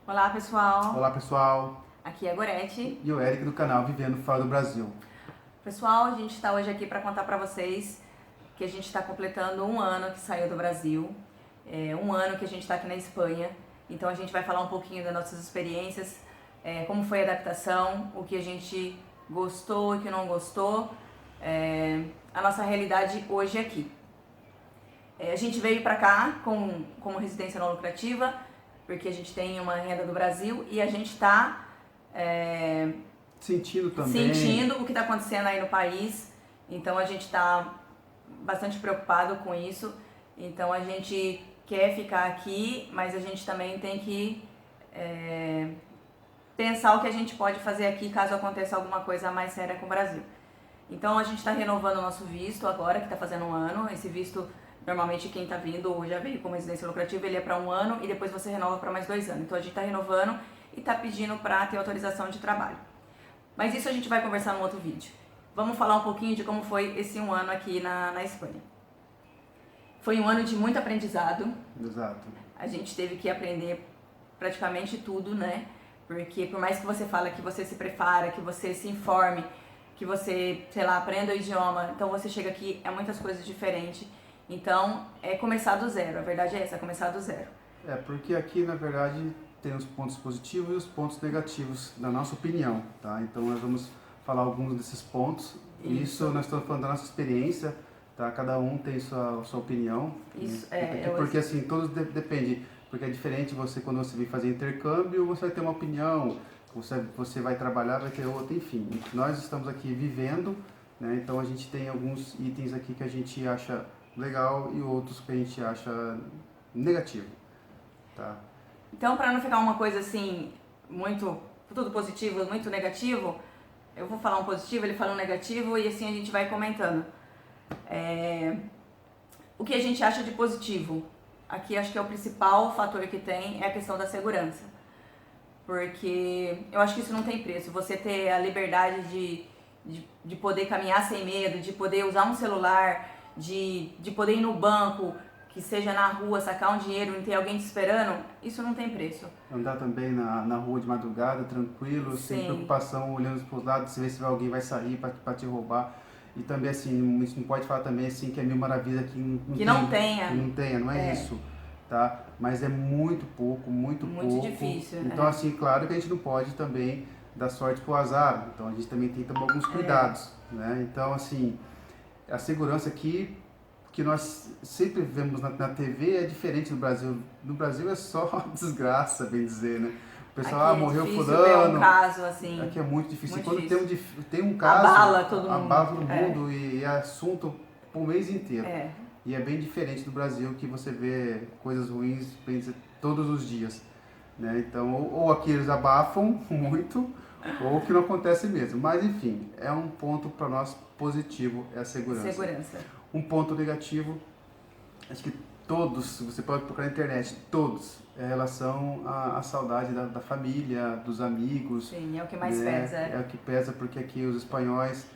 Olá pessoal, Olá pessoal, aqui é a Gorete e o Eric do canal Vivendo Fora do Brasil. Pessoal, a gente está hoje aqui para contar para vocês que a gente está completando um ano que saiu do Brasil, um ano que a gente está aqui na Espanha. Então a gente vai falar um pouquinho das nossas experiências, como foi a adaptação, o que a gente gostou e o que não gostou, a nossa realidade hoje aqui. A gente veio para cá como residência não lucrativa, porque a gente tem uma renda do Brasil e a gente está Sentindo também. sentindo o que está acontecendo aí no país. Então a gente está bastante preocupado com isso. Então a gente quer ficar aqui, mas a gente também tem que pensar o que a gente pode fazer aqui caso aconteça alguma coisa mais séria com o Brasil. Então a gente está renovando o nosso visto agora, que está fazendo um ano. Esse visto, normalmente quem está vindo ou já veio como residência lucrativa, ele é para um ano e depois você renova para mais 2 anos. Então a gente está renovando e está pedindo para ter autorização de trabalho. Mas isso a gente vai conversar no outro vídeo. Vamos falar um pouquinho de como foi esse um ano aqui na Espanha. Foi um ano de muito aprendizado. Exato. A gente teve que aprender praticamente tudo, né? Porque por mais que você fale que você se prepara, que você se informe, que você, sei lá, aprenda o idioma, então você chega aqui, é muitas coisas diferentes. Então, é começar do zero. A verdade é essa, é começar do zero. Porque aqui, na verdade, tem os pontos positivos e os pontos negativos, na nossa opinião, tá? Então nós vamos falar alguns desses pontos. Isso nós estamos falando da nossa experiência, tá? Cada um tem sua opinião. Isso, porque assim, todos depende, porque é diferente você quando você vem fazer intercâmbio, você vai ter uma opinião, você vai trabalhar, vai ter outra, enfim. Nós estamos aqui vivendo, né? Então a gente tem alguns itens aqui que a gente acha legal e outros que a gente acha negativo, tá? Então, para não ficar uma coisa assim, muito, tudo positivo, muito negativo, eu vou falar um positivo, ele fala um negativo e assim a gente vai comentando. O que a gente acha de positivo? Aqui acho que é o principal fator que tem é a questão da segurança. Porque eu acho que isso não tem preço. Você ter a liberdade de poder caminhar sem medo, de poder usar um celular, de poder ir no banco, que seja na rua, sacar um dinheiro e ter alguém te esperando, isso não tem preço. Andar também na rua de madrugada, tranquilo, Sim. sem preocupação, olhando para os lados, se ver se alguém vai sair para te roubar. E também assim, isso não pode falar também assim que é mil maravilhas que não tenha, não é isso, tá? Mas é muito pouco, muito pouco. Muito difícil. Então assim, claro que a gente não pode também dar sorte pro azar, então a gente também tem que tomar alguns cuidados, né? Então assim, a segurança aqui que nós sempre vemos na TV é diferente do Brasil. No Brasil é só desgraça, bem dizer, né? O pessoal, morreu fulano. Um caso, assim, aqui é muito difícil. Muito Quando difícil. tem um caso, abala todo mundo, abala todo mundo e é assunto por mês inteiro. É. E é bem diferente do Brasil, que você vê coisas ruins, bem dizer, todos os dias, né? Então, ou aqui eles abafam muito, ou que não acontece mesmo. Mas enfim, é um ponto para nós positivo, é a segurança. Um ponto negativo, acho que todos, você pode procurar na internet, todos, é em relação à saudade da família, dos amigos. Sim, é o que mais né? pesa. É o que pesa, porque aqui os espanhóis,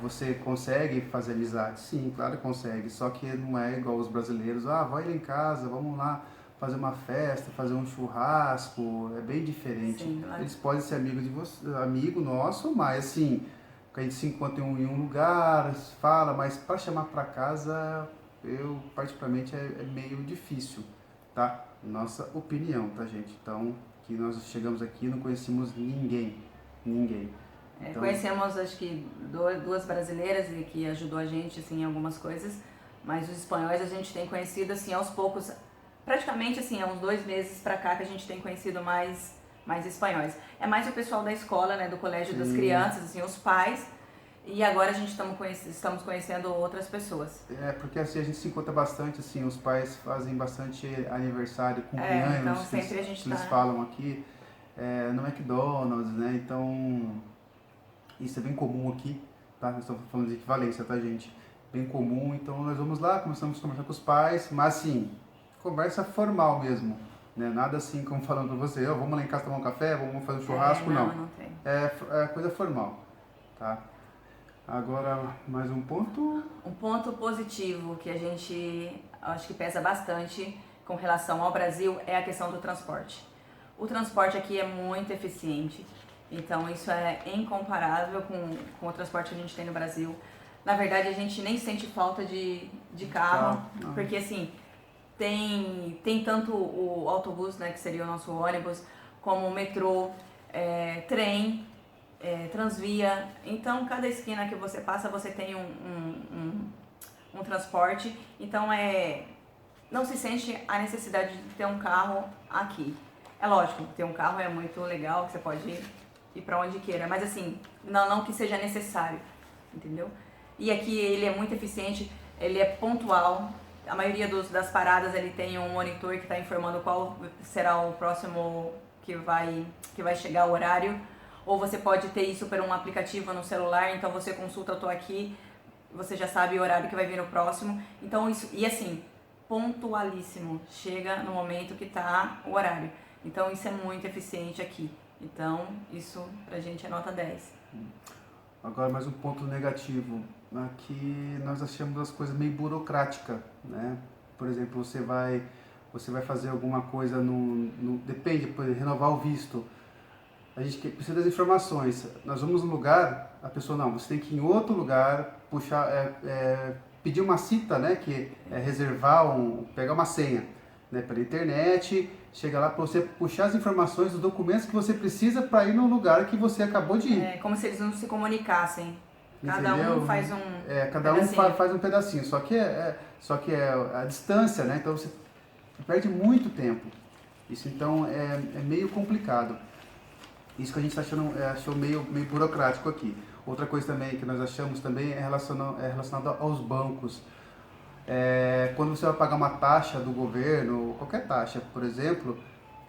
você consegue fazer amizade? Sim, claro que consegue, só que não é igual os brasileiros. Vai lá em casa, vamos lá fazer uma festa, fazer um churrasco, é bem diferente. Sim, claro. Eles podem ser amigos de você, amigo nosso, mas assim, que a gente se encontra em um lugar, fala, mas para chamar para casa, eu particularmente é meio difícil, tá? Nossa opinião, tá, gente? Então, que nós chegamos aqui e não conhecemos ninguém. Então, conhecemos, acho que, duas brasileiras e que ajudou a gente, assim, em algumas coisas, mas os espanhóis a gente tem conhecido, assim, aos poucos, praticamente, assim, há uns 2 meses pra cá que a gente tem conhecido mais espanhóis. É mais o pessoal da escola, né, do colégio das crianças, assim, os pais, e agora a gente estamos conhecendo outras pessoas. Porque assim, a gente se encontra bastante, assim, os pais fazem bastante aniversário, cumpleaños, então sempre eles falam aqui, no McDonald's, né, então isso é bem comum aqui, tá? Nós estamos falando de equivalência, tá, gente? Bem comum, então nós vamos lá, começamos a conversar com os pais, mas assim, conversa formal mesmo, né? Nada assim como falando pra você, vamos lá em casa tomar um café, vamos fazer um churrasco, não. Não tem. É coisa formal, tá? Agora, mais um ponto. Um ponto positivo que a gente acho que pesa bastante com relação ao Brasil é a questão do transporte. O transporte aqui é muito eficiente, então isso é incomparável com o transporte que a gente tem no Brasil. Na verdade, a gente nem sente falta de carro, porque assim, tem tanto o autobus, né, que seria o nosso ônibus, como o metrô, trem, transvia. Então, cada esquina que você passa, você tem um transporte. Então, não se sente a necessidade de ter um carro aqui. É lógico, ter um carro é muito legal, que você pode ir para onde queira, mas assim, não que seja necessário, entendeu? E aqui ele é muito eficiente, ele é pontual. A maioria das paradas ele tem um monitor que está informando qual será o próximo que vai chegar o horário. Ou você pode ter isso por um aplicativo no celular, então você consulta, eu tô aqui, você já sabe o horário que vai vir no próximo. Então isso, e assim, pontualíssimo, chega no momento que tá o horário. Então isso é muito eficiente aqui. Então isso pra gente é nota 10. Agora mais um ponto negativo. Aqui nós achamos as coisas meio burocráticas, né? Por exemplo, você vai fazer alguma coisa depende, por exemplo, renovar o visto. A gente precisa das informações. Nós vamos num lugar, a pessoa não, você tem que ir em outro lugar, puxar, pedir uma cita, né? Que é reservar, pegar uma senha, né? Pela internet, chega lá para você puxar as informações dos documentos que você precisa para ir no lugar que você acabou de ir. É como se eles não se comunicassem. Cada Entendeu? um faz um cada pedacinho. um faz um pedacinho, só que é a distância, né? Então você perde muito tempo. Isso então é meio complicado. Isso que a gente achou meio burocrático aqui. Outra coisa também que nós achamos também é relacionado aos bancos. Quando você vai pagar uma taxa do governo, qualquer taxa, por exemplo,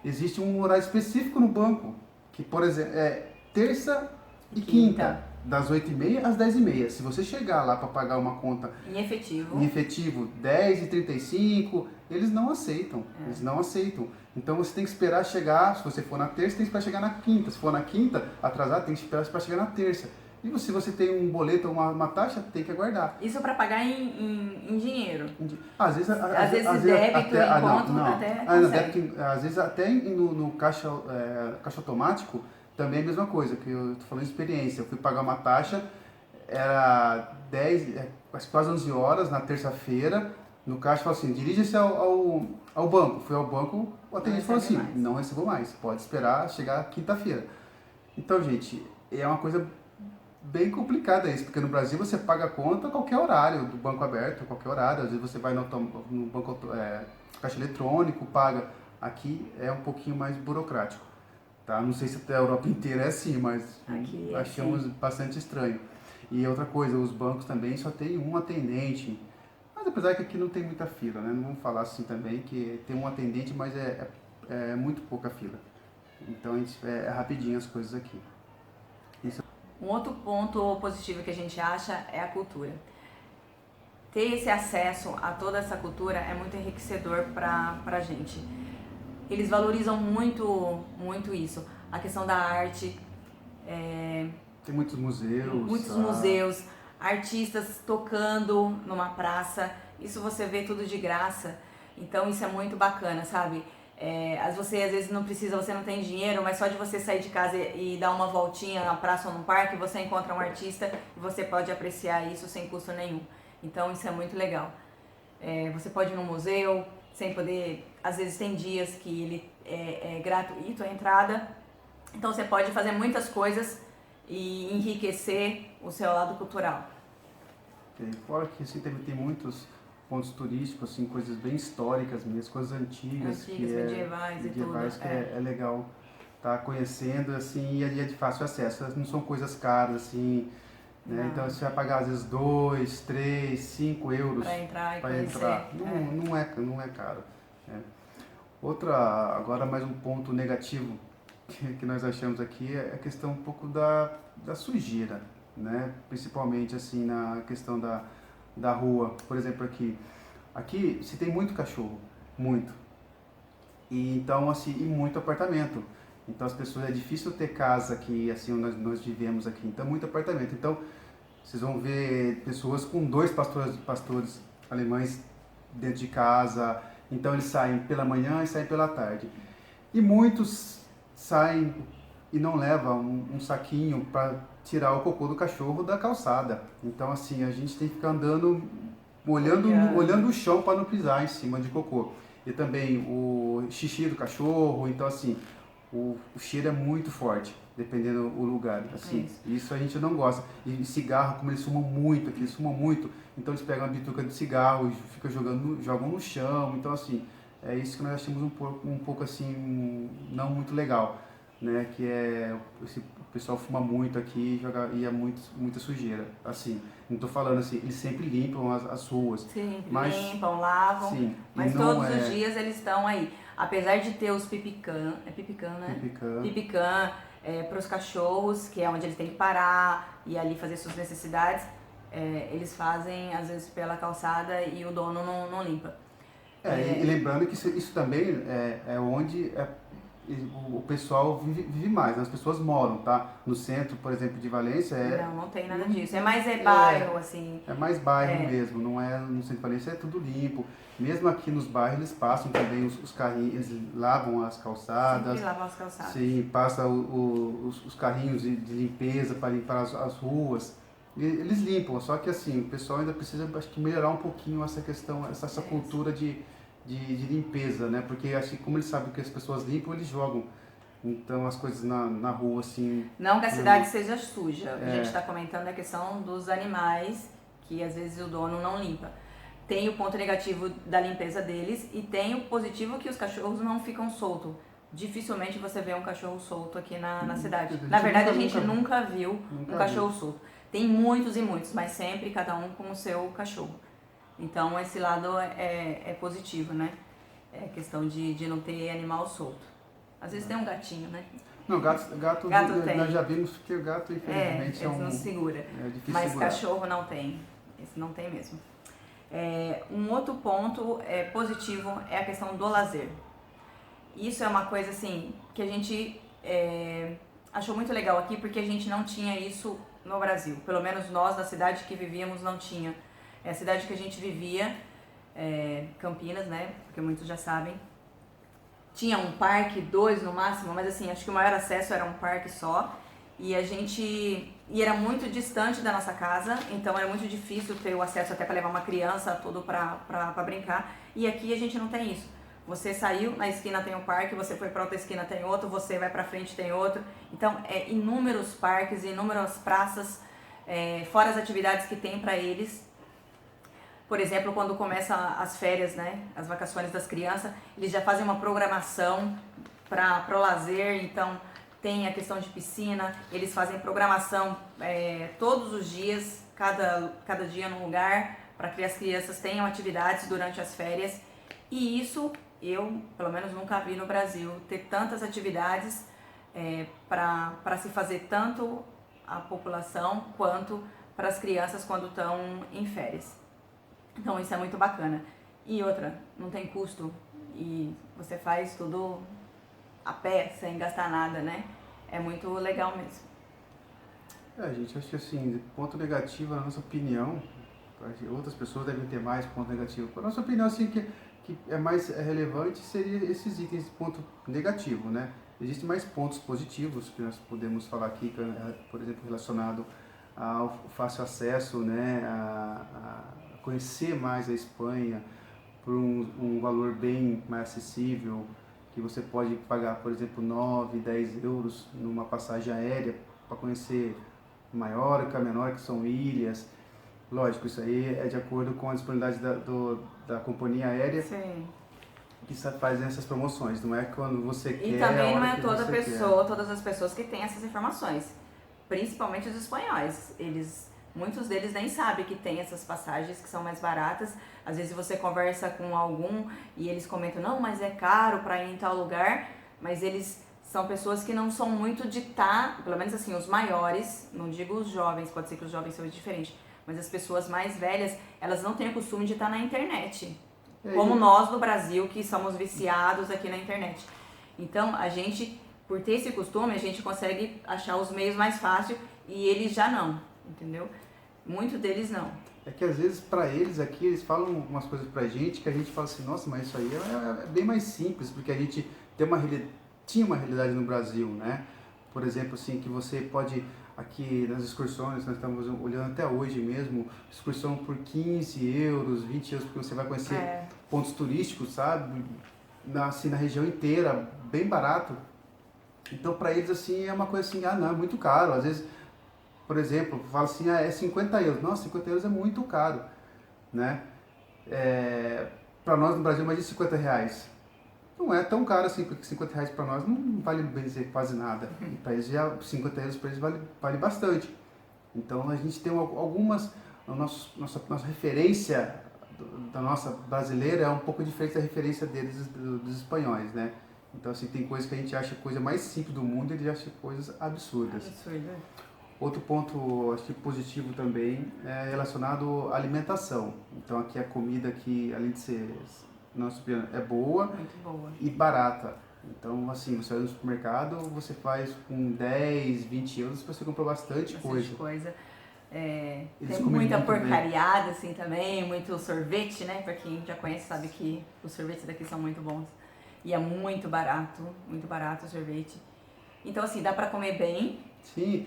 existe um horário específico no banco, que por exemplo é terça e quinta, das 8h30 às 10h30. Se você chegar lá para pagar uma conta em efetivo 10h35, eles não aceitam. Eles não aceitam. Então você tem que esperar chegar, se você for na terça, tem que esperar chegar na quinta. Se for na quinta, atrasado, tem que esperar para chegar na terça. E se você tem um boleto ou uma taxa, tem que aguardar. Isso para pagar em dinheiro. Às vezes débito, em conto, até consegue. Às vezes até no caixa automático, também é a mesma coisa, que eu tô falando de experiência. Eu fui pagar uma taxa, era quase 11 horas na terça-feira, no caixa falou assim, dirija-se ao banco. Fui ao banco, o atendente falou assim, não recebo mais, pode esperar chegar quinta-feira. Então, gente, é uma coisa bem complicada isso, porque no Brasil você paga a conta a qualquer horário, do banco aberto, a qualquer horário. Às vezes você vai no banco caixa eletrônico, paga. Aqui é um pouquinho mais burocrático. Tá? Não sei se até a Europa inteira é assim, mas aqui achamos bastante estranho. E outra coisa, os bancos também só tem um atendente. Mas apesar que aqui não tem muita fila, né? Não vamos falar assim também, que tem um atendente, mas é muito pouca fila. Então é rapidinho as coisas aqui. Isso. Um outro ponto positivo que a gente acha é a cultura. Ter esse acesso a toda essa cultura é muito enriquecedor pra gente. Eles valorizam muito isso. A questão da arte. Tem muitos museus. Museus, artistas tocando numa praça. Isso você vê tudo de graça. Então isso é muito bacana, sabe? Você às vezes não precisa, você não tem dinheiro, mas só de você sair de casa e dar uma voltinha na praça ou no parque, você encontra um artista e você pode apreciar isso sem custo nenhum. Então isso é muito legal. Você pode ir num museu sem poder, às vezes tem dias que ele é gratuito a entrada, então você pode fazer muitas coisas e enriquecer o seu lado cultural. Fora que assim, tem muitos pontos turísticos, assim, coisas bem históricas mesmo, coisas antigas medievais e tudo. Que é legal estar conhecendo, assim, e é de fácil acesso. Não são coisas caras, assim, né? Então você vai pagar às vezes 2, 3, 5 euros para entrar e conhecer. Não é caro. Agora mais um ponto negativo que nós achamos aqui é a questão um pouco da sujeira, né? Principalmente assim na questão da rua. Por exemplo, aqui se tem muito cachorro, muito. E então assim, e muito apartamento. Então as pessoas, é difícil ter casa aqui, assim, onde nós vivemos aqui. Então muito apartamento. Então Vocês vão ver pessoas com 2 pastores alemães dentro de casa. Então eles saem pela manhã e saem pela tarde. E muitos saem e não levam um saquinho para tirar o cocô do cachorro da calçada. Então assim, a gente tem que ficar andando, olhando o chão para não pisar em cima de cocô. E também o xixi do cachorro, então assim, o cheiro é muito forte, dependendo do lugar. Assim, isso a gente não gosta. E cigarro, como eles fumam muito aqui, então eles pegam a bituca de cigarro e jogam no chão. Então assim, é isso que nós achamos um pouco assim, não muito legal, né? Que é o pessoal fuma muito aqui e é muita sujeira. Assim, não estou falando assim, eles sempre limpam as ruas. Sim, mas, limpam, lavam, sim, mas todos os dias eles estão aí. Apesar de ter os pipicã, é pipicã, né? Pipicã para os cachorros, que é onde eles têm que parar e ali fazer suas necessidades, eles fazem às vezes pela calçada e o dono não limpa. E lembrando que isso também é onde o pessoal vive mais, né? As pessoas moram, tá? No centro, por exemplo, de Valência Não tem nada disso. É mais bairro, assim. É mais bairro mesmo, não é no centro de Valência, é tudo limpo. Mesmo aqui nos bairros eles passam também os carrinhos, eles lavam as calçadas. Sempre lavam as calçadas. Sim, passa os carrinhos de limpeza para limpar as ruas. Eles limpam, só que assim, o pessoal ainda precisa, acho que, melhorar um pouquinho essa questão, essa cultura de limpeza, né? Porque assim, como eles sabem que as pessoas limpam, eles jogam. Então as coisas na rua, assim... Não que a cidade seja suja. A gente está comentando a questão dos animais, que às vezes o dono não limpa. Tem o ponto negativo da limpeza deles e tem o positivo que os cachorros não ficam soltos. Dificilmente você vê um cachorro solto aqui na cidade. Na verdade, a gente nunca viu um cachorro solto. Tem muitos e muitos, mas sempre cada um com o seu cachorro. Então esse lado é positivo, né? É questão de não ter animal solto. Às vezes tem um gatinho, né? Não, gato tem. Nós já vimos que o gato, infelizmente, não segura. É difícil mas segurar. Cachorro não tem. Esse não tem mesmo. Um outro ponto positivo é a questão do lazer. Isso é uma coisa assim que a gente achou muito legal aqui, porque a gente não tinha isso no Brasil. Pelo menos nós, da cidade que vivíamos, não tinha. É a cidade que a gente vivia, Campinas, né? Porque muitos já sabem. Tinha um parque, 2 no máximo, mas assim, acho que o maior acesso era um parque só. E era muito distante da nossa casa, então era muito difícil ter o acesso até para levar uma criança, tudo para brincar. E aqui a gente não tem isso. Você saiu, na esquina tem um parque, você foi para outra esquina tem outro, você vai para frente tem outro. Então, inúmeros parques, inúmeras praças, fora as atividades que tem para eles. Por exemplo, quando começam as férias, né, as vacações das crianças, eles já fazem uma programação para o lazer, então tem a questão de piscina, eles fazem programação todos os dias, cada dia num lugar, para que as crianças tenham atividades durante as férias. E isso eu, pelo menos, nunca vi no Brasil, ter tantas atividades para se fazer tanto a população quanto para as crianças quando estão em férias. Então isso é muito bacana. E outra, não tem custo e você faz tudo a pé, sem gastar nada, né? É muito legal mesmo. Gente, acho que assim, ponto negativo, na nossa opinião, outras pessoas devem ter mais ponto negativo. A nossa opinião, assim, que é mais relevante seria esses itens, ponto negativo, né? Existem mais pontos positivos que nós podemos falar aqui, por exemplo, relacionado ao fácil acesso, né? A conhecer mais a Espanha por um valor bem mais acessível, que você pode pagar, por exemplo, 9, 10 euros numa passagem aérea para conhecer Maiorca, Menorca, que são ilhas. Lógico, isso aí é de acordo com a disponibilidade da companhia aérea. Sim. Que fazem essas promoções, não é quando você quer. E também não é todas as pessoas que têm essas informações, principalmente os espanhóis. Muitos deles nem sabem que tem essas passagens que são mais baratas. Às vezes você conversa com algum e eles comentam, não, mas é caro para ir em tal lugar, mas eles são pessoas que não são muito de pelo menos assim, os maiores, não digo os jovens, pode ser que os jovens sejam diferentes, mas as pessoas mais velhas, elas não têm o costume de estar na internet. Como nós no Brasil, que somos viciados aqui na internet. Então, a gente, por ter esse costume, a gente consegue achar os meios mais fácil e eles já não, entendeu? Muitos deles não. É que às vezes para eles aqui, eles falam umas coisas pra gente que a gente fala assim, nossa, mas isso aí é bem mais simples, porque a gente tinha uma realidade no Brasil, né? Por exemplo, assim, que você pode, aqui nas excursões, nós estamos olhando até hoje mesmo, excursão por 15 euros, 20 euros, porque você vai conhecer pontos turísticos, sabe? Assim, na região inteira, bem barato. Então, para eles, assim, é uma coisa assim, ah, não, é muito caro. Às vezes, por exemplo, fala assim, ah, é 50 euros. Nossa, 50 euros é muito caro, né? Para nós no Brasil, mais de 50 reais. Não é tão caro assim, porque 50 reais para nós não vale, bem dizer, quase nada. E para eles, já 50 euros para eles vale bastante. Então, a gente tem algumas... Nossa referência da nossa brasileira é um pouco diferente da referência deles, dos espanhóis, né? Então, assim, tem coisas que a gente acha coisa mais simples do mundo e eles acham coisas absurdas. Absurdo. Outro ponto, acho que positivo também, é relacionado à alimentação. Então, aqui a comida, que além de ser, nossa opinião, é boa, muito boa e barata. Então, assim, você vai no supermercado, você faz com 10, 20 euros, você compra bastante coisa. Tem muita porcariada, assim, também, muito sorvete, né? Pra quem já conhece sabe que os sorvetes daqui são muito bons. E é muito barato o sorvete. Então, assim, dá pra comer bem. Sim.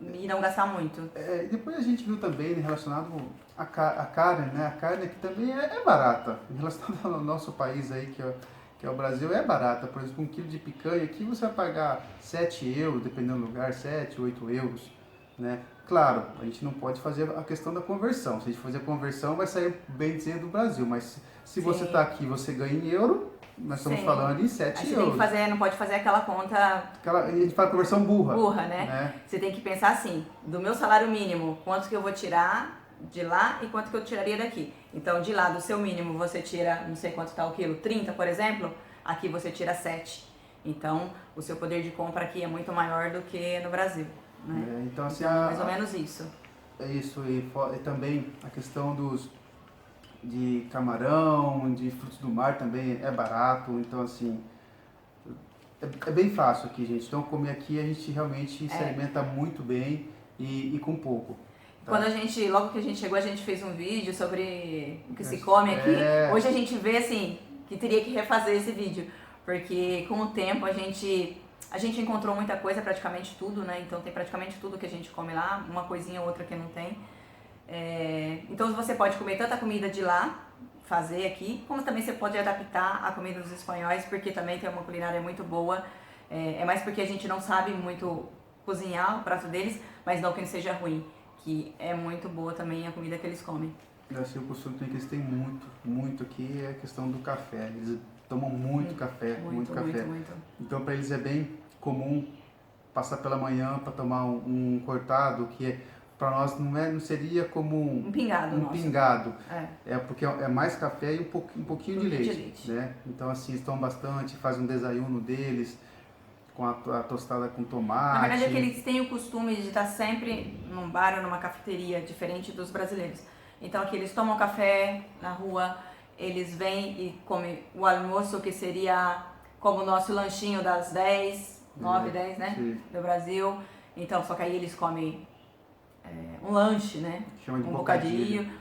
E não gastar muito. Depois a gente viu também, relacionado à carne, né? A carne aqui também é barata. Em relação ao nosso país aí, que é o Brasil, é barata. Por exemplo, 1 quilo de picanha aqui você vai pagar 7 euros, dependendo do lugar, 7, 8 euros, né? Claro, a gente não pode fazer a questão da conversão. Se a gente fazer a conversão, vai sair bem dizer do Brasil. Mas se você está aqui e você ganha em euro, nós estamos falando em 7 euros. Não pode fazer aquela conta... A gente fala conversão burra. Burra, né? Você tem que pensar assim, do meu salário mínimo, quanto que eu vou tirar de lá e quanto que eu tiraria daqui. Então, de lá, do seu mínimo, você tira, não sei quanto está o quilo, 30, por exemplo, aqui você tira 7. Então, o seu poder de compra aqui é muito maior do que no Brasil, né? Então, assim, mais ou menos isso. É isso, e também a questão de camarão, de frutos do mar também é barato, então assim, é bem fácil aqui, gente. Então comer aqui a gente realmente se alimenta muito bem e com pouco. Tá? Logo que a gente chegou, a gente fez um vídeo sobre o que se come aqui. Hoje a gente vê assim, que teria que refazer esse vídeo, porque com o tempo a gente encontrou muita coisa, praticamente tudo, né? Então tem praticamente tudo que a gente come lá, uma coisinha ou outra que não tem. Então você pode comer tanta comida de lá, fazer aqui, como também você pode adaptar a comida dos espanhóis, porque também tem uma culinária muito boa. É mais porque a gente não sabe muito cozinhar o prato deles, mas não que ele seja ruim, que é muito boa também a comida que eles comem. Assim, o costume que eles têm muito aqui é a questão do café. Eles tomam muito café, muito café. Então para eles é bem comum passar pela manhã para tomar um cortado, que para nós não seria como um pingado. Pingado. Porque é mais café e um pouquinho de leite, né? Então assim, eles tomam bastante, fazem um desayuno deles com a tostada com tomate. Na verdade é que eles têm o costume de estar sempre num bar ou numa cafeteria, diferente dos brasileiros. Então aqui eles tomam café na rua, eles vêm e comem o almoço, que seria como o nosso lanchinho das 10, 9, 10, né? Sim. Do Brasil. Então, só que aí eles comem um lanche, né? Chama de um bocadinho.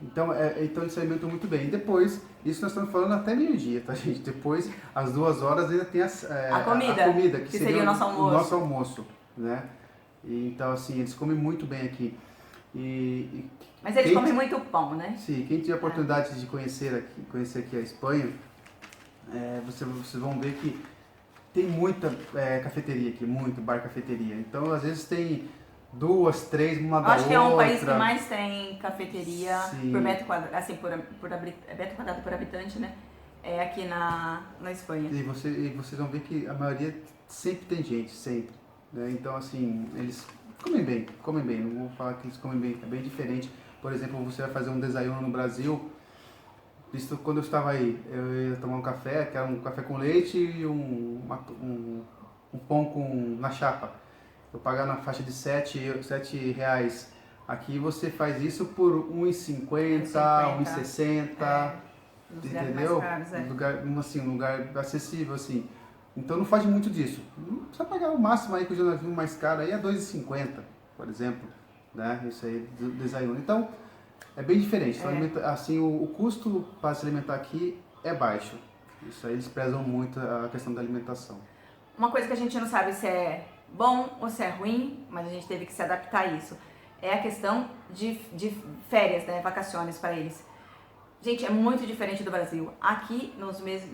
Então eles se alimentam muito bem. E depois, isso nós estamos falando até meio-dia, tá, gente? Depois, às 2 horas, ainda tem a comida que seria o nosso almoço, né? Então, assim, eles comem muito bem aqui. Mas eles comem muito pão, né? Sim, quem tiver a oportunidade de conhecer aqui a Espanha, vocês vão ver que tem muita cafeteria aqui, muito bar-cafeteria. Então, às vezes tem 2, 3, uma da outra. Acho que é um país que mais tem cafeteria por metro quadrado, assim, metro quadrado por habitante, né? É aqui na Espanha. E vocês vão ver que a maioria sempre tem gente, sempre. Né? Então, assim, eles comem bem. Não vou falar que eles comem bem, é bem diferente. Por exemplo, você vai fazer um desayuno no Brasil. Isso quando eu estava aí, eu ia tomar um café, que era um café com leite e um pão na chapa. Eu pagar na faixa de 7 reais. Aqui você faz isso por 1,50, 1,60, entendeu? Um lugar acessível, assim. Então não faz muito disso. Não precisa pagar o máximo aí, que eu já vi mais caro aí, é 2,50, por exemplo. né? Isso aí do desayuno. Então, é bem diferente. Então, assim, o custo para se alimentar aqui é baixo. Isso aí eles prezam muito a questão da alimentação. Uma coisa que a gente não sabe se é bom ou se é ruim, mas a gente teve que se adaptar a isso, é a questão de férias, né, vacações para eles. Gente, é muito diferente do Brasil. Aqui, no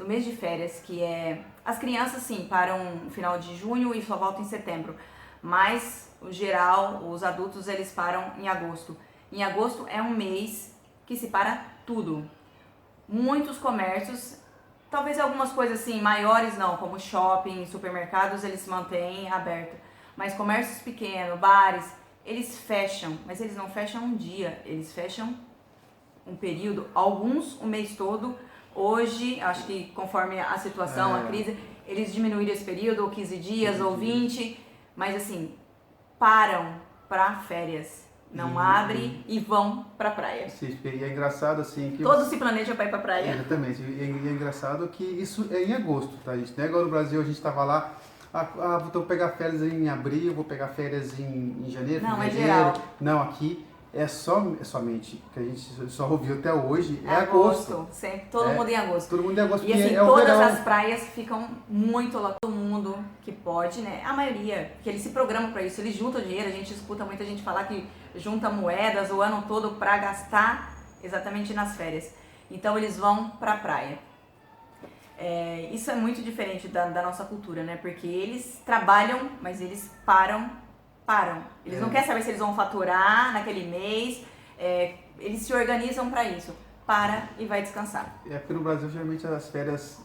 mês de férias, que é... As crianças, sim, param no final de junho e só voltam em setembro. Mas, o geral, os adultos, eles param em agosto. Em agosto é um mês que se para tudo. Muitos comércios, talvez algumas coisas assim maiores não, como shopping, supermercados, eles se mantêm abertos. Mas comércios pequenos, bares, eles fecham. Mas eles não fecham um dia, eles fecham um período, alguns o mês todo. Hoje, acho que conforme a situação, a crise, eles diminuíram esse período, ou 15 dias, ou 20, mas assim, param para férias. Não abrem e vão pra praia. Sim, e é engraçado assim que... Todos se planejam pra ir pra praia. Exatamente. E é engraçado que isso é em agosto, tá, gente? Não é igual no Brasil, a gente tava lá, vou pegar férias em abril, vou pegar férias em janeiro, Não, é fevereiro. geral. Não, aqui é somente, que a gente só ouviu até hoje, é agosto. Sempre, todo mundo em agosto. Todo mundo em agosto. E assim, é o todas verão. as praias ficam muito lá. Todo mundo que pode, né? A maioria, porque eles se programam pra isso, eles juntam dinheiro. A gente escuta muita gente falar que junta moedas o ano todo pra gastar exatamente nas férias. Então eles vão pra praia. Isso é muito diferente da nossa cultura, né? Porque eles trabalham, mas eles param. Eles não querem saber se eles vão faturar naquele mês. Eles se organizam pra isso. Para e vai descansar. Porque no Brasil, geralmente, as férias,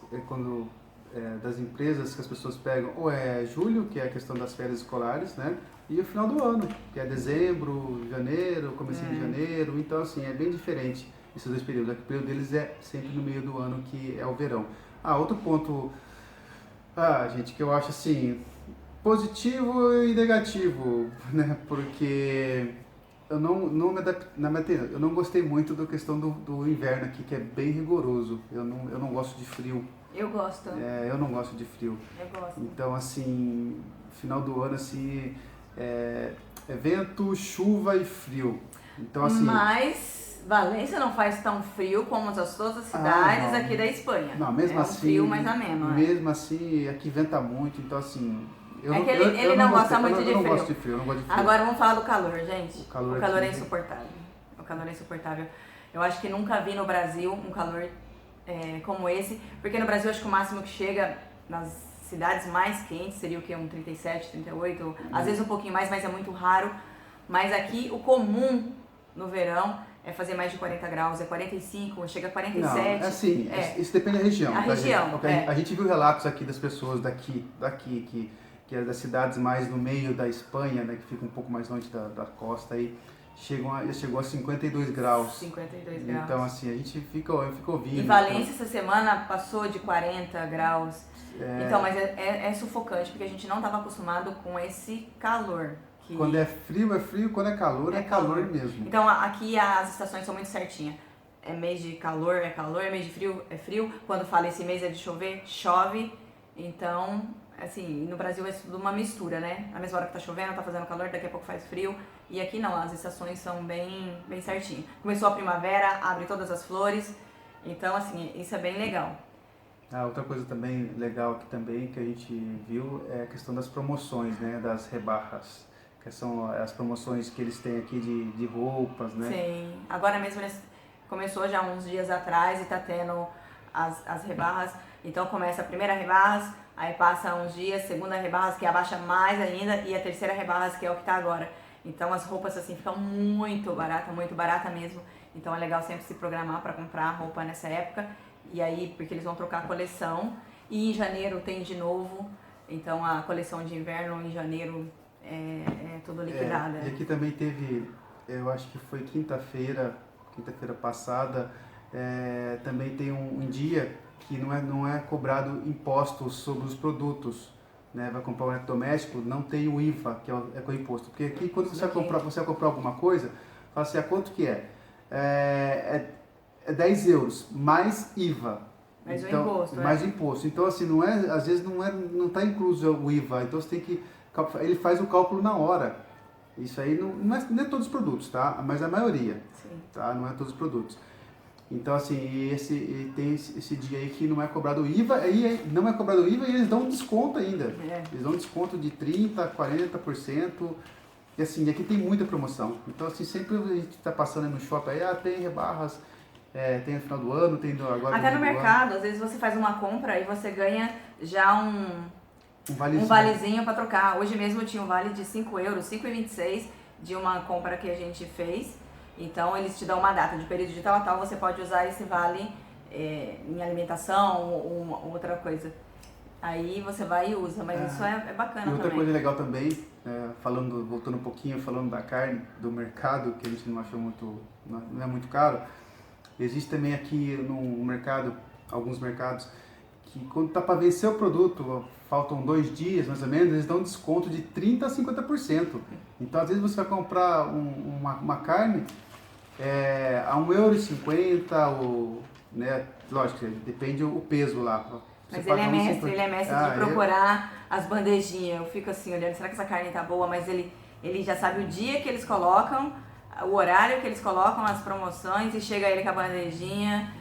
das empresas que as pessoas pegam, ou é julho, que é a questão das férias escolares, né? E o final do ano, que é dezembro, janeiro, comecinho de janeiro. Então, assim, é bem diferente esses dois períodos. O período deles é sempre no meio do ano, que é o verão. Outro ponto, gente, que eu acho, assim, positivo e negativo, né? Porque eu não me adaptei, eu não gostei muito da questão do inverno aqui, que é bem rigoroso. Eu não gosto de frio. Eu gosto. Eu não gosto de frio. Eu gosto. Então, assim, final do ano, assim, é vento, chuva e frio. Então, assim... Mas Valência não faz tão frio como todas as cidades aqui da Espanha. Não, mesmo assim... frio mais ameno, né? Mesmo assim, aqui venta muito, então, assim... ele não gosta muito de frio. Eu não gosto de frio, eu não gosto de frio. Agora vamos falar do calor, gente. O calor é aqui... insuportável. O calor é insuportável. Eu acho que nunca vi no Brasil um calor como esse, porque no Brasil acho que o máximo que chega nas cidades mais quentes seria o que? Um 37, 38, às vezes um pouquinho mais, mas é muito raro. Mas aqui o comum no verão é fazer mais de 40 graus, é 45, chega a 47. Não, assim, isso depende da região. A gente viu relatos aqui das pessoas daqui que é das cidades mais no meio da Espanha, né, que fica um pouco mais longe da costa aí. Chegou a 52 graus. 52 graus. Então, assim, a gente fica ouvindo. E Valência essa semana passou de 40 graus. Então, mas é sufocante, porque a gente não estava acostumado com esse calor. Quando é frio, quando é calor mesmo. Então, aqui as estações são muito certinhas. É mês de calor, é calor, mês de frio, é frio. Quando fala esse mês é de chover, chove. Então, assim, no Brasil é tudo uma mistura, né? Na mesma hora que tá chovendo, tá fazendo calor, daqui a pouco faz frio. E aqui não, as estações são bem certinhas. Começou a primavera, abre todas as flores. Então, assim, isso é bem legal. Outra coisa também legal aqui também que a gente viu é a questão das promoções, né? Das rebarras, que são as promoções que eles têm aqui de roupas, né? Sim, agora mesmo começou já uns dias atrás e tá tendo as rebarras. Então começa a primeira rebarras, aí passa uns dias, segunda rebarras que abaixa mais ainda e a terceira rebarras que é o que tá agora. Então as roupas assim ficam muito barata mesmo. Então é legal sempre se programar para comprar roupa nessa época. E aí, porque eles vão trocar a coleção. E em janeiro tem de novo. Então a coleção de inverno em janeiro é toda liquidada. E aqui também teve, eu acho que foi quinta-feira passada, também tem um dia que não é cobrado impostos sobre os produtos. Né? Vai comprar um eletrodoméstico, não tem o IVA, que é com o imposto. Porque aqui, quando você vai comprar alguma coisa, fala assim, quanto que é? É 10 euros, mais IVA. Mais o imposto. Mais imposto. Então, assim, às vezes não está incluso o IVA. Então, você tem que... Ele faz o cálculo na hora. Isso aí não é todos os produtos, tá? Mas a maioria, Sim. tá? Não é todos os produtos. Então, assim, tem esse dia aí que não é cobrado IVA, aí não é cobrado IVA e eles dão um desconto ainda. Eles dão um desconto de 30%, 40%. E assim, aqui tem muita promoção. Então, assim, sempre a gente está passando aí no shopping, aí, tem rebarras, tem no final do ano, tem agora Até no no meio do mercado, às vezes você faz uma compra e você ganha já um valezinho. valezinho para trocar. Hoje mesmo eu tinha um vale de 5 euros, 5,26 de uma compra que a gente fez. Então eles te dão uma data de período de tal a tal, você pode usar esse vale em alimentação ou outra coisa. Aí você vai e usa, mas isso é bacana E outra também. coisa legal também, voltando um pouquinho, falando da carne, do mercado, que a gente não achou muito, não é muito caro, existe também aqui no mercado, alguns mercados, que quando tá para vencer o produto, faltam 2 dias mais ou menos, eles dão um desconto de 30% a 50%. Então às vezes você vai comprar uma carne a €1,50 ou, né, lógico, depende o peso lá. Você Mas ele é paga mestre, ele é mestre de Ah, procurar as bandejinhas. Eu fico assim olhando, será que essa carne tá boa? Mas ele já sabe o dia que eles colocam, o horário que eles colocam, as promoções, e chega ele com a bandejinha,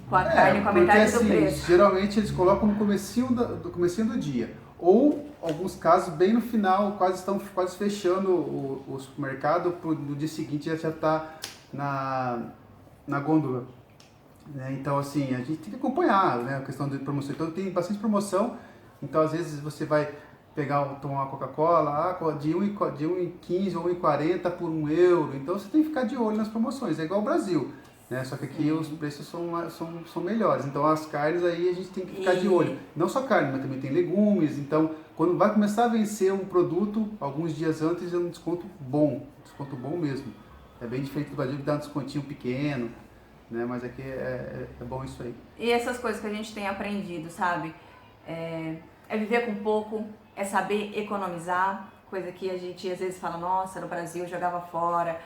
com a carne com a metade porque, do assim, preço. geralmente eles colocam no comecinho do dia. Ou, alguns casos, bem no final, estão quase fechando o supermercado, no dia seguinte já está na gôndola. Né? Então, assim, a gente tem que acompanhar, né, a questão de promoção. Então, tem bastante promoção. Então, às vezes, você vai tomar uma Coca-Cola de 1,15 ou 1,40 por €1. Então, você tem que ficar de olho nas promoções. É igual ao Brasil. Né? Só que aqui os preços são melhores. Então, as carnes aí a gente tem que ficar de olho. Não só carne, mas também tem legumes. Então, quando vai começar a vencer um produto, alguns dias antes, é um desconto bom mesmo. É bem diferente do Brasil, que dá um descontinho pequeno. Né? Mas aqui é bom isso aí. E essas coisas que a gente tem aprendido, sabe? É viver com pouco, é saber economizar, coisa que a gente às vezes fala, nossa, no Brasil eu jogava fora,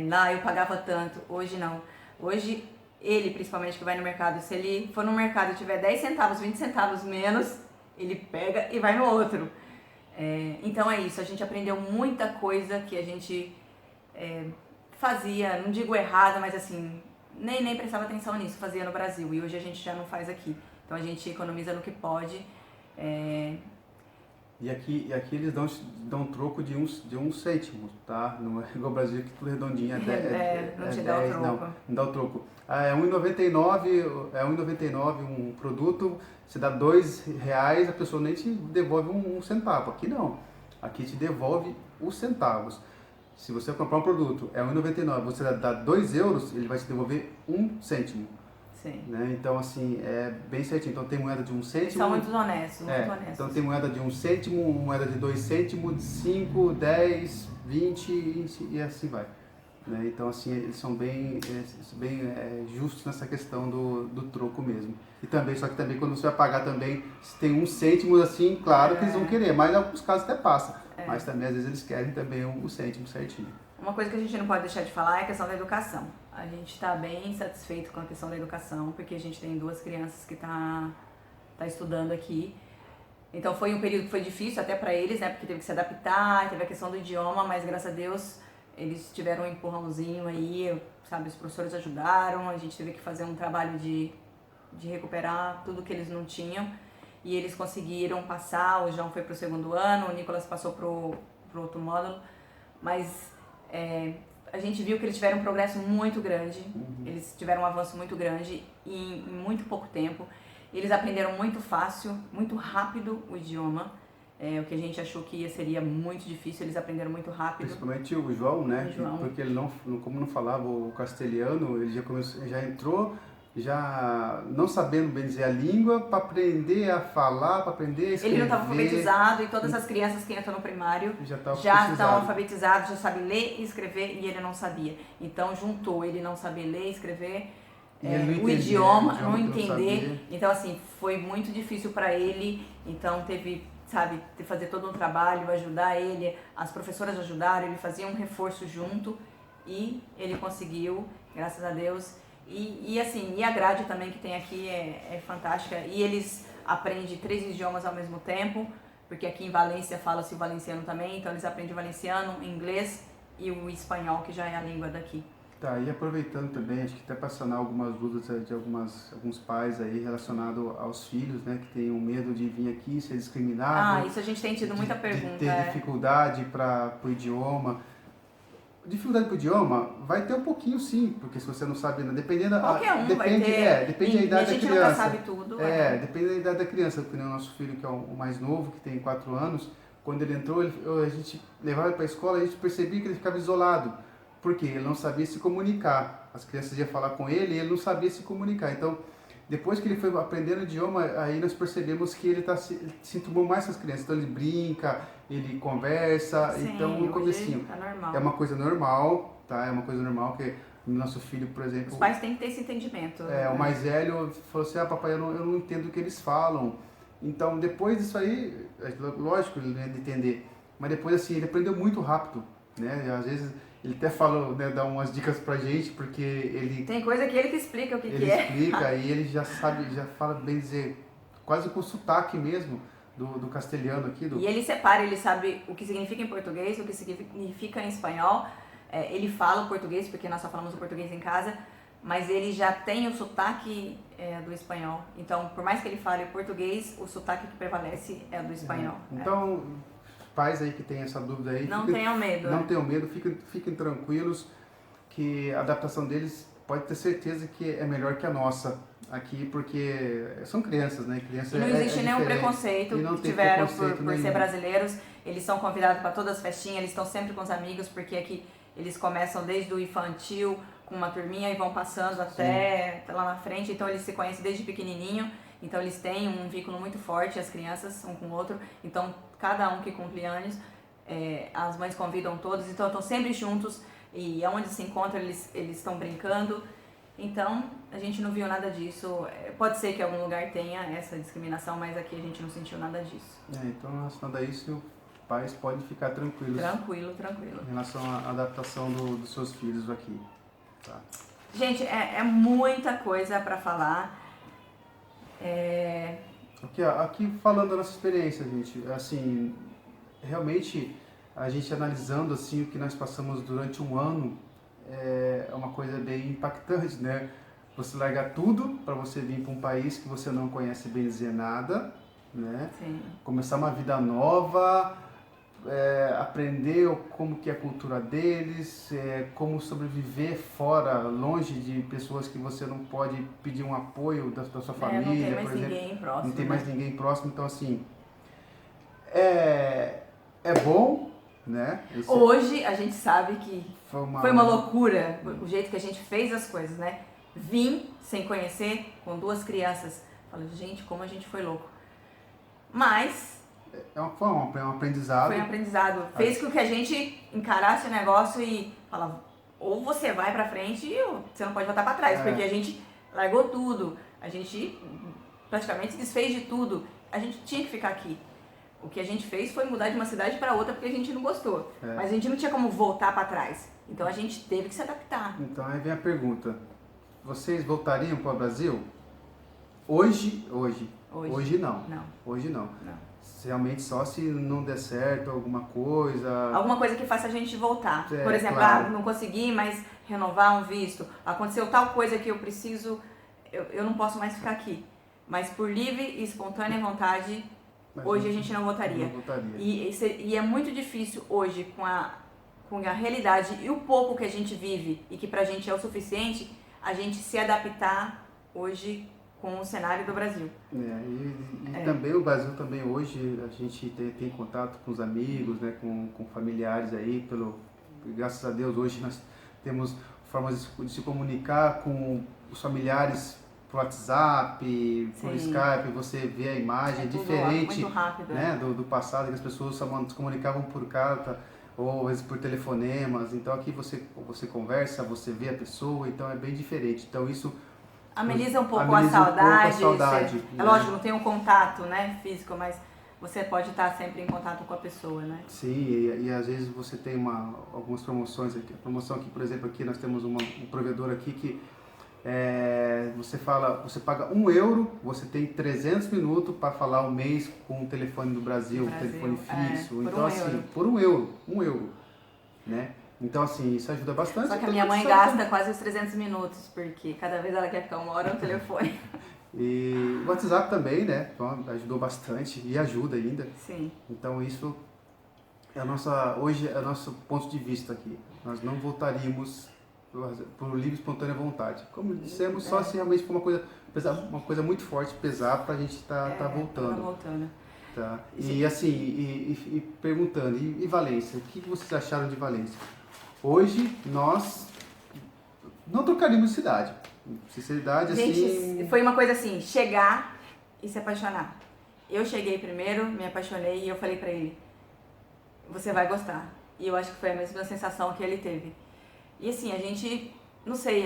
lá eu pagava tanto. Hoje não. Hoje, ele principalmente que vai no mercado, se ele for no mercado e tiver 10 centavos, 20 centavos menos, ele pega e vai no outro. Então é isso, a gente aprendeu muita coisa que a gente fazia, não digo errado, mas assim, nem prestava atenção nisso, fazia no Brasil, e hoje a gente já não faz aqui. Então a gente economiza no que pode. E aqui eles dão troco de um cêntimo, tá? Não é igual ao Brasil que tudo redondinho não te dá o 10, troco. Não dá o troco. É 1,99 um produto, você dá R$2, a pessoa nem te devolve um centavo. Aqui não. Aqui te devolve os centavos. Se você comprar um produto, é 1,99, você dá €2, ele vai te devolver um cêntimo. Sim. Né? Então, assim, é bem certinho. Então, tem moeda de 1 cêntimo. Eles são muito honestos, muito honestos. Então, tem moeda de 1 cêntimo, moeda de 2 cêntimos, de 5, 10, 20 e assim vai. Né? Então, assim, eles são bem justos nessa questão do troco mesmo. E também, só que também quando você vai pagar também, se tem 1 cêntimo, assim, claro que eles vão querer, mas em alguns casos até passa. Mas também, às vezes, eles querem também o cêntimo certinho. Uma coisa que a gente não pode deixar de falar é a questão da educação. A gente está bem satisfeito com a questão da educação, porque a gente tem 2 crianças que tá estudando aqui. Então foi um período que foi difícil até para eles, né? Porque teve que se adaptar, teve a questão do idioma, mas graças a Deus eles tiveram um empurrãozinho aí, sabe? Os professores ajudaram, a gente teve que fazer um trabalho de recuperar tudo que eles não tinham. E eles conseguiram passar, o João foi para o 2º ano, o Nicolas passou pro outro módulo, mas a gente viu que eles tiveram um progresso muito grande, eles tiveram um avanço muito grande em muito pouco tempo. Eles aprenderam muito fácil, muito rápido o idioma, o que a gente achou que seria muito difícil, eles aprenderam muito rápido. Principalmente o João, né? O João. Porque ele como não falava o castelhano, ele já entrou já não sabendo bem dizer a língua, para aprender a falar, para aprender a escrever. Ele não estava alfabetizado e todas as crianças que entram no primário já estão alfabetizados, já sabem ler e escrever, e ele não sabia. Então juntou ele não saber ler e escrever, o idioma, não entender. Então assim, foi muito difícil para ele, então teve, sabe, de fazer todo um trabalho, ajudar ele, as professoras ajudaram, ele fazia um reforço junto e ele conseguiu, graças a Deus. E assim, e a grade também que tem aqui é fantástica, e eles aprendem 3 idiomas ao mesmo tempo, porque aqui em Valência fala-se o valenciano também, então eles aprendem o valenciano, o inglês e o espanhol, que já é a língua daqui. Tá, e aproveitando também, acho que até para sanar algumas dúvidas de alguns pais aí relacionado aos filhos, né, que têm um medo de vir aqui ser discriminado. Isso a gente tem tido muita pergunta. De ter dificuldade para o idioma. Dificuldade para o idioma vai ter um pouquinho sim, porque se você não sabe, dependendo qualquer um depende, vai ter. Depende da idade da criança. A gente nunca sabe tudo. Depende da idade da criança, porque o nosso filho, que é o mais novo, que tem 4 anos, quando ele entrou, a gente levava ele para a escola, a gente percebia que ele ficava isolado. Porque ele não sabia se comunicar. As crianças iam falar com ele e ele não sabia se comunicar. Então, depois que ele foi aprendendo o idioma, aí nós percebemos que ele se enturmou mais com as crianças. Então, ele brinca, ele conversa. Sim, então, no comecinho, normal. é uma coisa normal, tá? É uma coisa normal que o nosso filho, por exemplo... Os pais têm que ter esse entendimento. O mais velho falou assim, papai, eu não entendo o que eles falam. Então, depois disso aí, lógico, ele não ia entender. Mas depois, assim, ele aprendeu muito rápido, né? E, às vezes... Ele até falou, né, dá umas dicas pra gente, porque ele... Tem coisa que ele que explica o que é. Ele explica e ele já sabe, já fala, bem dizer, quase com sotaque mesmo do castelhano aqui. E ele separa, ele sabe o que significa em português, o que significa em espanhol. Ele fala o português, porque nós só falamos o português em casa, mas ele já tem o sotaque do espanhol. Então, por mais que ele fale o português, o sotaque que prevalece é do espanhol. Então... Pais aí que tem essa dúvida aí, não tenham medo. Não tenham medo, fiquem tranquilos, que a adaptação deles pode ter certeza que é melhor que a nossa aqui, porque são crianças, né? Criança e não existe nenhum preconceito que tiveram por ser brasileiros. Eles são convidados para todas as festinhas, eles estão sempre com os amigos, porque aqui eles começam desde o infantil com uma turminha e vão passando até lá na frente, então eles se conhecem desde pequenininho. Então eles têm um vínculo muito forte, as crianças, um com o outro. Então cada um que cumpre anos, as mães convidam todos, então estão sempre juntos. E aonde se encontram, eles estão brincando. Então a gente não viu nada disso. Pode ser que em algum lugar tenha essa discriminação, mas aqui a gente não sentiu nada disso. Então, relacionado a isso, pais podem ficar tranquilos. Tranquilo. Em relação à adaptação dos seus filhos aqui. Tá. Gente, é muita coisa para falar. Aqui falando da nossa experiência, gente, assim, realmente a gente analisando assim o que nós passamos durante um ano é uma coisa bem impactante, né? Você largar tudo para você vir para um país que você não conhece bem dizer nada, né? Sim. Começar uma vida nova, aprender como que é a cultura deles, como sobreviver fora, longe de pessoas que você não pode pedir um apoio da sua família, não tem mais por exemplo. Ninguém próximo, não tem mais ninguém próximo, então assim, é bom, né? Hoje a gente sabe que foi uma loucura o jeito que a gente fez as coisas, né? Vim sem conhecer, com 2 crianças. Falei, gente, como a gente foi louco. Mas... Foi um aprendizado. Foi um aprendizado. Fez com que a gente encarasse o negócio e falava, ou você vai pra frente ou você não pode voltar pra trás, porque a gente largou tudo, a gente praticamente desfez de tudo, a gente tinha que ficar aqui. O que a gente fez foi mudar de uma cidade para outra porque a gente não gostou, mas a gente não tinha como voltar para trás, então a gente teve que se adaptar. Então aí vem a pergunta, vocês voltariam para o Brasil? Hoje não. Não. Hoje não. Realmente só se não der certo alguma coisa... Alguma coisa que faça a gente voltar. Por exemplo, claro. Não consegui mais renovar um visto. Aconteceu tal coisa que eu preciso... Eu não posso mais ficar aqui. Mas por livre e espontânea vontade, hoje a gente não votaria. E é muito difícil hoje, com a realidade e o pouco que a gente vive, e que pra gente é o suficiente, a gente se adaptar hoje com o cenário do Brasil. Também o Brasil também hoje a gente tem contato com os amigos, né, com familiares aí, graças a Deus hoje nós temos formas de se comunicar com os familiares por WhatsApp, por Skype, você vê a imagem diferente, muito rápido, né, do passado, que as pessoas só se comunicavam por carta ou às vezes por telefonemas. Então aqui você conversa, você vê a pessoa, então é bem diferente. Então isso ameniza um pouco a saudade. É lógico, não tem um contato, né, físico, mas você pode estar sempre em contato com a pessoa, né? Sim, e às vezes você tem algumas promoções aqui. A promoção aqui, por exemplo, aqui nós temos um provedor aqui que Você paga 1 euro, você tem 300 minutos para falar um mês com o telefone do Brasil, telefone fixo. Por Então, 1 euro. por 1 euro, né? Então, assim, isso ajuda bastante. Só que a minha mãe gasta quase os 300 minutos, porque cada vez ela quer ficar 1 hora no telefone. E o WhatsApp também, né? Então, ajudou bastante e ajuda ainda. Sim. Então, isso hoje é o nosso ponto de vista aqui. Nós não voltaríamos por livre e espontânea vontade. Como dissemos, só se realmente for uma coisa muito forte, pesar, pra gente tá voltando. Tá. E assim, e perguntando, e Valência, o que vocês acharam de Valência? Hoje, nós não trocaríamos de cidade. Sinceridade, gente, assim... foi uma coisa assim, chegar e se apaixonar. Eu cheguei primeiro, me apaixonei e eu falei pra ele, você vai gostar. E eu acho que foi a mesma sensação que ele teve. E assim, a gente, não sei,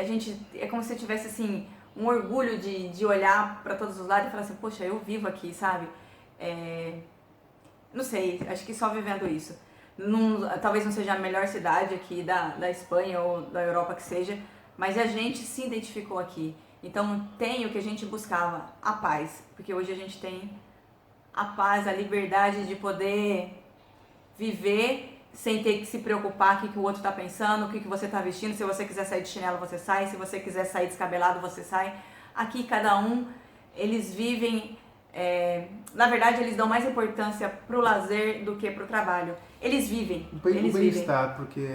é como se eu tivesse assim, um orgulho de olhar pra todos os lados e falar assim, poxa, eu vivo aqui, sabe? Não sei, acho que só vivendo isso. Talvez não seja a melhor cidade aqui da Espanha ou da Europa que seja, mas a gente se identificou aqui. Então tem o que a gente buscava, a paz. Porque hoje a gente tem a paz, a liberdade de poder viver sem ter que se preocupar com o que o outro está pensando, o que você está vestindo. Se você quiser sair de chinelo, você sai. Se você quiser sair descabelado, você sai. Aqui cada um, eles vivem... na verdade, eles dão mais importância pro lazer do que pro trabalho. Eles vivem. O bem-estar, porque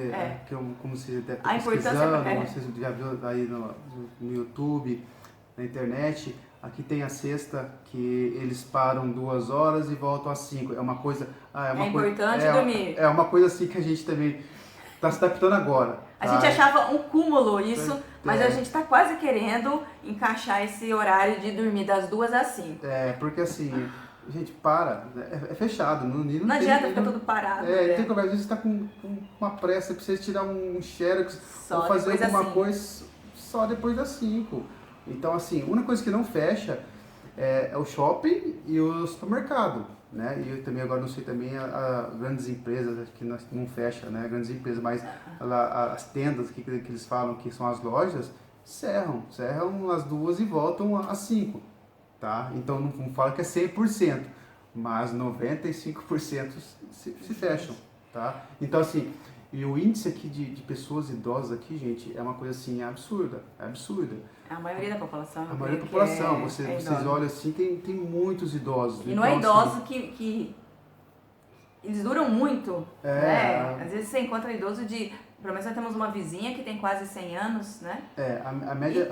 como você deve estar pesquisando, você já viu aí no YouTube, na internet, aqui tem a sexta que eles param 2 horas e voltam às 5. É uma coisa... é importante dormir. É uma coisa assim que a gente também está se adaptando agora. A gente achava um cúmulo isso, mas a gente está quase querendo encaixar esse horário de dormir das 2 às 5. Porque assim, a gente para, é fechado. Não adianta ficar tudo parado. Não tem como, às vezes você está com uma pressa, precisa tirar um xerox ou fazer alguma coisa só depois das 5. Então assim, a única coisa que não fecha é o shopping e o supermercado. Né? E eu também agora não sei também grandes empresas que não fecha, né? Grandes empresas, mas as tendas que eles falam que são as lojas cerram às 2 e voltam às 5, tá? Então não fala que é 100%, mas 95% se fecham, tá? Então assim, e o índice aqui de pessoas idosas aqui, gente, é uma coisa assim absurda. A maioria da população. A maioria da população, vocês olham assim, tem muitos idosos. E não é idoso assim, que eles duram muito, né? Às vezes você encontra idoso pelo menos nós temos uma vizinha que tem quase 100 anos, né? A média,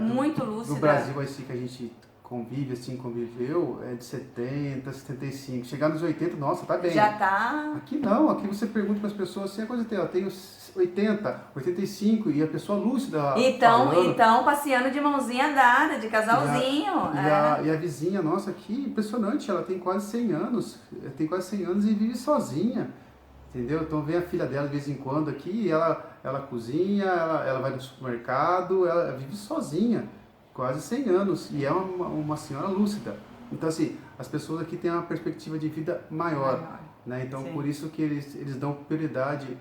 muito lúcida. do Brasil assim, que a gente conviveu, é de 70, 75. Chegar nos 80, nossa, tá bem. Já tá... Aqui não, aqui você pergunta para as pessoas assim, a coisa tem, ela tem 80, 85 e a pessoa lúcida Então passeando de mãozinha dada, de casalzinho. E a vizinha, nossa, que impressionante, ela tem quase 100 anos, e vive sozinha, entendeu? Então vem a filha dela de vez em quando aqui, e ela cozinha, ela vai no supermercado, ela vive sozinha. Quase 100 anos, e é uma senhora lúcida. Então, assim, as pessoas aqui têm uma perspectiva de vida maior. Né? Então, por isso que eles dão prioridade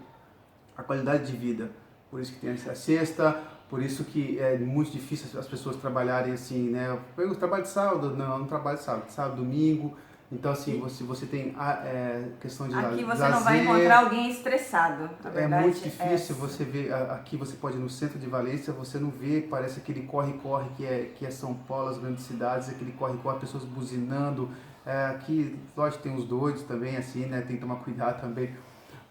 à qualidade de vida. Por isso que tem a sexta, por isso que é muito difícil as pessoas trabalharem assim, né? Eu trabalho de sábado? Não trabalho de sábado. Sábado, domingo. Então, assim, você tem questão de lazer. Aqui você não vai encontrar alguém estressado. É muito difícil você ver, aqui você pode ir no centro de Valência, você não vê, parece aquele corre-corre que é São Paulo, as grandes cidades, aquele corre-corre, pessoas buzinando. Aqui, lógico, tem os doidos também, assim, né? Tem que tomar cuidado também.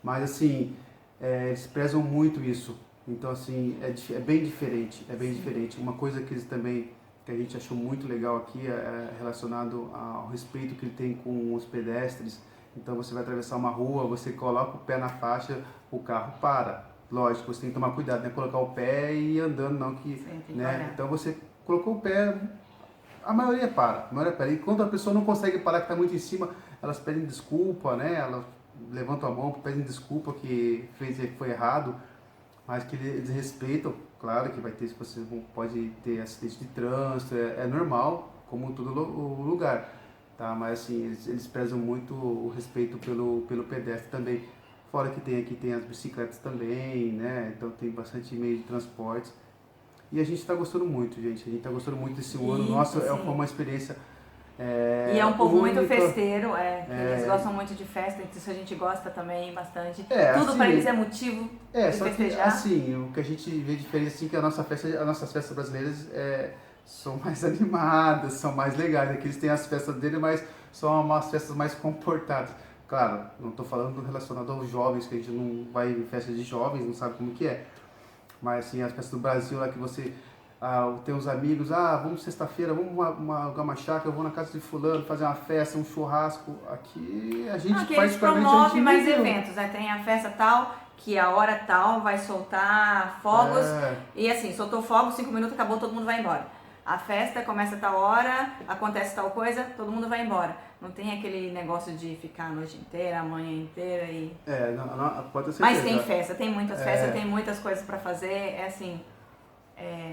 Mas, assim, eles prezam muito isso. Então, assim, é bem diferente, Uma coisa que eles também... que a gente achou muito legal aqui é relacionado ao respeito que ele tem com os pedestres. Então você vai atravessar uma rua, você coloca o pé na faixa, o carro para. Lógico, você tem que tomar cuidado, não é colocar o pé e ir andando, não que, né? Então você colocou o pé, a maioria para. E quando a pessoa não consegue parar, que está muito em cima, elas pedem desculpa, né? Elas levantam a mão, pedem desculpa que foi errado, mas que eles respeitam. Claro que você pode ter acidente de trânsito, é normal, como em todo lugar, tá? Mas assim, eles prezam muito o respeito pelo pedestre também. Fora que aqui tem as bicicletas também, né? Então tem bastante meio de transporte. E a gente está gostando muito, gente. A gente está gostando muito desse ano. Isso, Nossa, sim. foi uma experiência E é um povo muito única. festeiro, eles gostam muito de festa, isso a gente gosta também bastante. Tudo Assim, pra eles é motivo de só que festejar. assim, o que a gente vê de diferença assim, que a as nossas festas brasileiras são mais animadas, são mais legais. Aqui eles têm as festas dele, mas são umas festas mais comportadas. Claro, não estou falando relacionado aos jovens, que a gente não vai em festas de jovens, não sabe como que é. Mas assim, as festas do Brasil lá que você tem uns amigos, vamos sexta-feira, vamos alugar uma chácara, eu vou na casa de fulano fazer uma festa, um churrasco. Aqui a gente Aqui eles particularmente promovem mais não viu. eventos, né? Tem a festa tal, que a hora tal vai soltar fogos, e assim, soltou fogos, 5 minutos, acabou, todo mundo vai embora. A festa começa a tal hora, acontece tal coisa, todo mundo vai embora. Não tem aquele negócio de ficar a noite inteira, a manhã inteira e... Não, pode ter certeza. Mas tem festa, tem muitas festas, tem muitas coisas pra fazer, assim...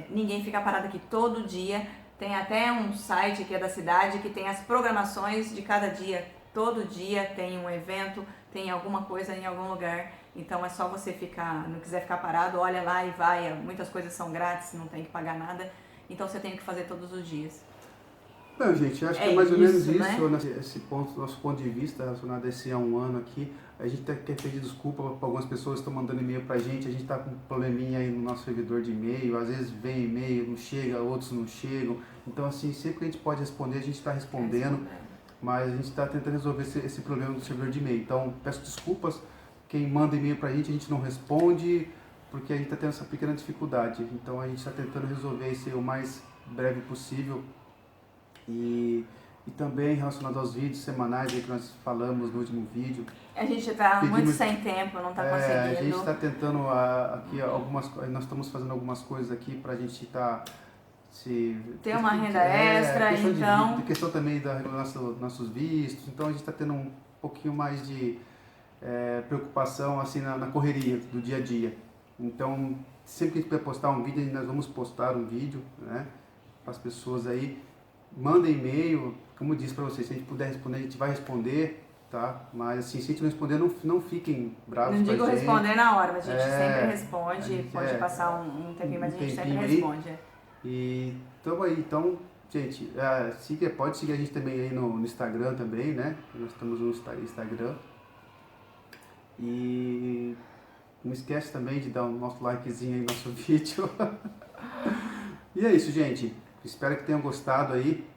ninguém fica parado aqui todo dia. Tem até um site que é da cidade que tem as programações de cada dia. Todo dia tem um evento, tem alguma coisa em algum lugar. Então é só você ficar, não quiser ficar parado, olha lá e vai. Muitas coisas são grátis, não tem que pagar nada. Então você tem que fazer todos os dias. Não, gente, acho que é mais ou menos isso, né? Esse ponto, nosso ponto de vista relacionado a esse há um ano aqui. A gente quer pedir desculpa para algumas pessoas que estão mandando e-mail pra gente, a gente está com um probleminha aí no nosso servidor de e-mail, às vezes vem e-mail, não chega, outros não chegam. Então, assim, sempre que a gente pode responder, a gente está respondendo, mas a gente está tentando resolver esse problema do servidor de e-mail. Então, peço desculpas, quem manda e-mail pra gente, a gente não responde, porque a gente está tendo essa pequena dificuldade. Então, a gente está tentando resolver isso o mais breve possível. E também relacionado aos vídeos semanais aí que nós falamos no último vídeo. A gente está muito sem tempo, não está conseguindo. A gente está tentando aqui nós estamos fazendo algumas coisas aqui para a gente estar ter uma renda extra, então... De questão também nossos vistos, então a gente está tendo um pouquinho mais de preocupação assim na correria do dia a dia. Então, sempre que a gente vai postar um vídeo, nós vamos postar um vídeo, né, para as pessoas aí. Manda e-mail, como eu disse para vocês, se a gente puder responder, a gente vai responder, tá? Mas assim, se a gente não responder, não fiquem bravos com a gente. Não digo responder na hora, mas a gente sempre responde, pode passar um tempinho, mas a gente sempre responde. E tamo aí, então, gente, pode seguir a gente também aí no Instagram também, né? Nós estamos no Instagram. E não esquece também de dar o nosso likezinho aí no nosso vídeo. E é isso, gente. Espero que tenham gostado aí.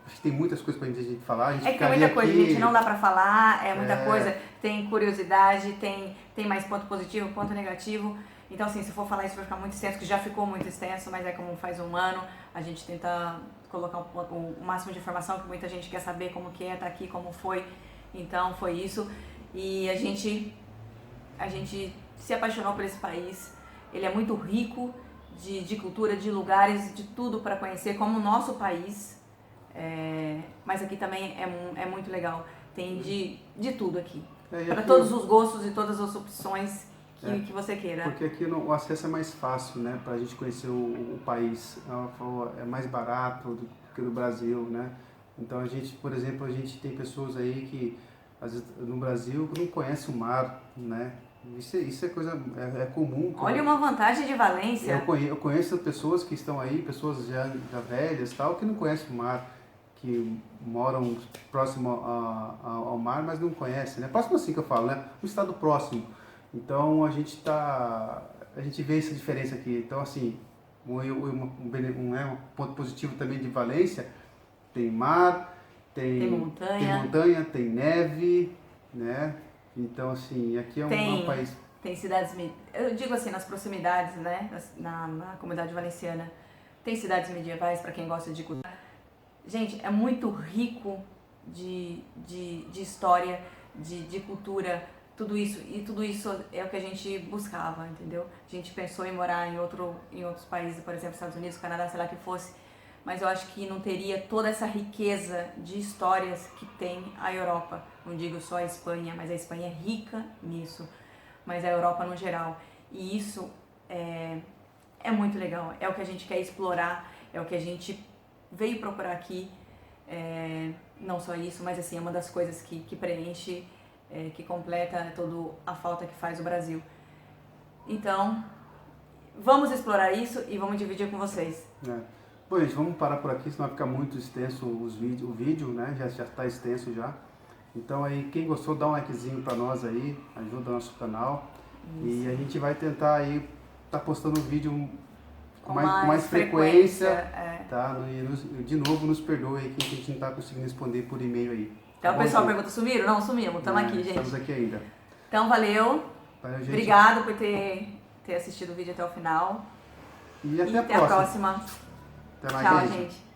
Acho que tem muitas coisas pra gente falar. Que tem muita coisa, gente, não dá pra falar, muita coisa. Tem curiosidade, tem mais ponto positivo, ponto negativo. Então, assim, se for falar isso vai ficar muito extenso, que já ficou muito extenso, mas como faz um ano, a gente tenta colocar o máximo de informação, que muita gente quer saber como que tá aqui, como foi. Então, foi isso. E a gente se apaixonou por esse país. Ele é muito rico de cultura, de lugares, de tudo para conhecer, como o nosso país. Mas aqui também é muito legal. Tem de tudo aqui. Para todos os gostos e todas as opções que você queira. Porque aqui o acesso é mais fácil, né? Para a gente conhecer o país. É mais barato do que no Brasil, né? Então a gente, por exemplo, a gente tem pessoas aí que, às vezes, no Brasil, não conhecem o mar, né? Isso é coisa comum. Olha uma vantagem de Valência. Eu conheço pessoas que estão aí, pessoas já velhas tal, que não conhecem o mar, que moram próximo ao mar, mas não conhecem, né? Próximo assim que eu falo, né? Um estado próximo. Então a gente vê essa diferença aqui. Então assim, um ponto positivo também de Valência, tem mar, tem montanha, tem neve, né? Então, assim, aqui é um país... Tem cidades, eu digo assim, nas proximidades, né, na comunidade valenciana, tem cidades medievais para quem gosta de cultura. Gente, é muito rico de história, de cultura, tudo isso. E tudo isso é o que a gente buscava, entendeu? A gente pensou em morar em outros países, por exemplo, Estados Unidos, Canadá, sei lá que fosse. Mas eu acho que não teria toda essa riqueza de histórias que tem a Europa. Não digo só a Espanha, mas a Espanha é rica nisso. Mas a Europa no geral. E isso é muito legal. É o que a gente quer explorar, é o que a gente veio procurar aqui. Não só isso, mas assim, é uma das coisas que preenche, que completa toda a falta que faz o Brasil. Então, vamos explorar isso e vamos dividir com vocês. Bom, gente, vamos parar por aqui, senão vai ficar muito extenso o vídeo, né? Já está extenso já. Então aí, quem gostou, dá um likezinho para nós aí, ajuda o nosso canal. Isso. E a gente vai tentar aí tá postando vídeo com mais frequência, tá? E de novo, nos perdoe aí que a gente não tá conseguindo responder por e-mail aí. Então o pessoal pergunta, sumiram? Não, sumimos, estamos aqui, gente. Estamos aqui ainda. Então valeu, gente. Obrigado por ter assistido o vídeo até o final. E até a próxima. Até mais, Tchau, gente.